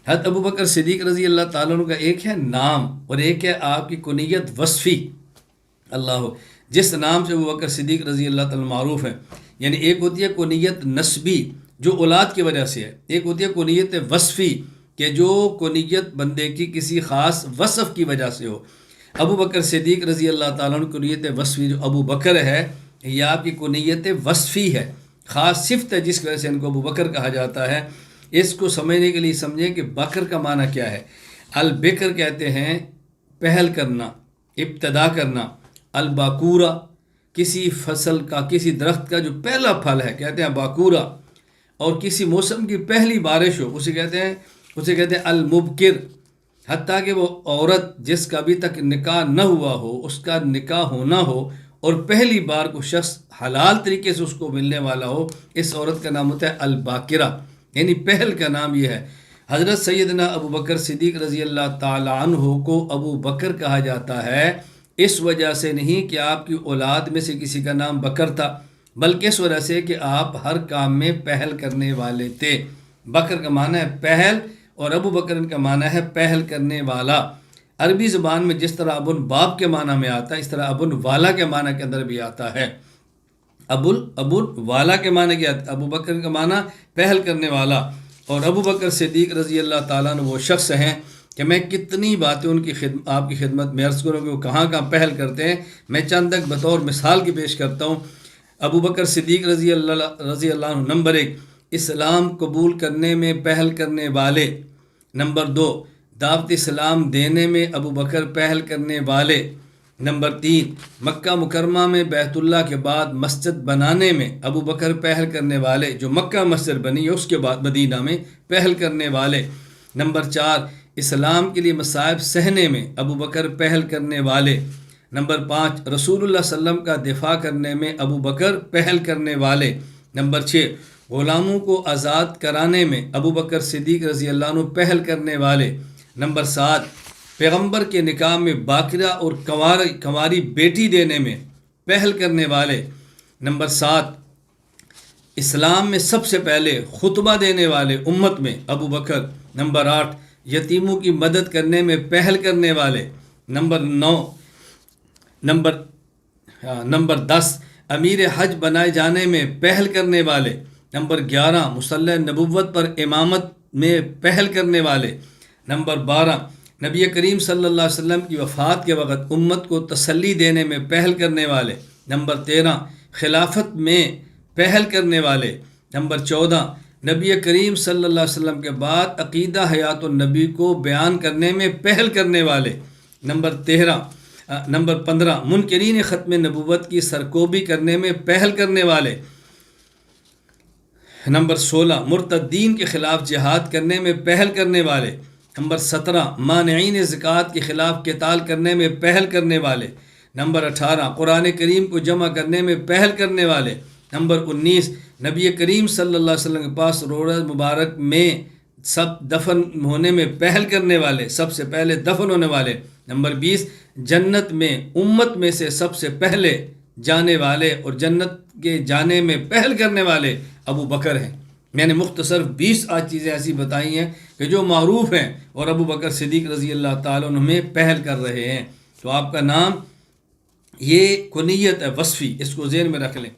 حضرت ابو بکر صدیق رضی اللہ تعالیٰ عنہ کا ایک ہے نام اور ایک ہے آپ کی کنیت وصفی. اللہ جس نام سے ابو بکر صدیق رضی اللہ تعالیٰ معروف ہے، یعنی ایک ہوتی ہے کنیت نسبی جو اولاد کی وجہ سے ہے، ایک ہوتی ہے کنیت وصفی کہ جو کنیت بندے کی کسی خاص وصف کی وجہ سے ہو. ابو بکر صدیق رضی اللہ تعالیٰ عنہ کنیت وصفی جو ابو بکر ہے یہ آپ کی کنیت وصفی ہے، خاص صفت ہے جس کی وجہ سے ان کو ابو بکر کہا جاتا ہے. اس کو سمجھنے کے لیے سمجھیں کہ بکر کا معنی کیا ہے. البکر کہتے ہیں پہل کرنا، ابتدا کرنا. الباکورہ کسی فصل کا، کسی درخت کا جو پہلا پھل ہے کہتے ہیں باکورہ، اور کسی موسم کی پہلی بارش ہو اسے کہتے ہیں المبکر. حتیٰ کہ وہ عورت جس کا ابھی تک نکاح نہ ہوا ہو، اس کا نکاح ہونا ہو اور پہلی بار کو شخص حلال طریقے سے اس کو ملنے والا ہو، اس عورت کا نام ہوتا ہے الباکرہ، یعنی پہل کا نام یہ ہے. حضرت سیدنا ابو بکر صدیق رضی اللہ تعالی عنہ کو ابو بکر کہا جاتا ہے اس وجہ سے نہیں کہ آپ کی اولاد میں سے کسی کا نام بکر تھا، بلکہ اس وجہ سے کہ آپ ہر کام میں پہل کرنے والے تھے. بکر کا معنی ہے پہل اور ابو بکر کا معنی ہے پہل کرنے والا. عربی زبان میں جس طرح ابن باب کے معنی میں آتا ہے اس طرح ابن والا کے معنی کے اندر بھی آتا ہے. ابن والا کے معنی کیا؟ ابو بکر کا معنی پہل کرنے والا. اور ابو بکر صدیق رضی اللہ تعالیٰ عنہ وہ شخص ہیں کہ میں کتنی باتیں ان کی آپ کی خدمت میں عرض کروں کہ وہ کہاں کہاں پہل کرتے ہیں. میں چند تک بطور مثال کی پیش کرتا ہوں. ابو بکر صدیق رضی اللہ عنہ نمبر 1 اسلام قبول کرنے میں پہل کرنے والے. نمبر 2 دعوت اسلام دینے میں ابو بکر پہل کرنے والے. نمبر 3 مکہ مکرمہ میں بیت اللہ کے بعد مسجد بنانے میں ابو بکر پہل کرنے والے، جو مکہ مسجد بنی ہے اس کے بعد مدینہ میں پہل کرنے والے. نمبر 4 اسلام کے لیے مصائب سہنے میں ابو بکر پہل کرنے والے. نمبر 5 رسول اللہ صلی اللہ علیہ وسلم کا دفاع کرنے میں ابو بکر پہل کرنے والے. نمبر 6 غلاموں کو آزاد کرانے میں ابو بکر صدیق رضی اللہ عنہ پہل کرنے والے. نمبر 7 پیغمبر کے نکاح میں باکرہ اور کنواری بیٹی دینے میں پہل کرنے والے. نمبر 7 اسلام میں سب سے پہلے خطبہ دینے والے امت میں ابو بکر. نمبر 8 یتیموں کی مدد کرنے میں پہل کرنے والے. نمبر 10 امیر حج بنائے جانے میں پہل کرنے والے. نمبر 11 مصلی نبوت پر امامت میں پہل کرنے والے. نمبر 12 نبی کریم صلی اللہ علیہ وسلم کی وفات کے وقت امت کو تسلی دینے میں پہل کرنے والے. نمبر 13 خلافت میں پہل کرنے والے. نمبر 14 نبی کریم صلی اللہ علیہ وسلم کے بعد عقیدہ حیات النبی کو بیان کرنے میں پہل کرنے والے. نمبر 15 منکرین ختم نبوت کی سرکوبی کرنے میں پہل کرنے والے. نمبر 16 مرتدین کے خلاف جہاد کرنے میں پہل کرنے والے. نمبر 17 مانعین زکوٰۃ کے خلاف قتال کرنے میں پہل کرنے والے. نمبر 18 قرآن کریم کو جمع کرنے میں پہل کرنے والے. نمبر 19 نبی کریم صلی اللہ علیہ وسلم کے پاس روضہ مبارک میں سب دفن ہونے میں پہل کرنے والے، سب سے پہلے دفن ہونے والے. نمبر 20 جنت میں امت میں سے سب سے پہلے جانے والے اور جنت کے جانے میں پہل کرنے والے ابو بکر ہیں. میں نے مختصر 20 آج چیزیں ایسی بتائی ہیں کہ جو معروف ہیں اور ابو بکر صدیق رضی اللہ تعالیٰ عنہ میں پہل کر رہے ہیں. تو آپ کا نام یہ کنیت ہے وصفی، اس کو ذہن میں رکھ لیں.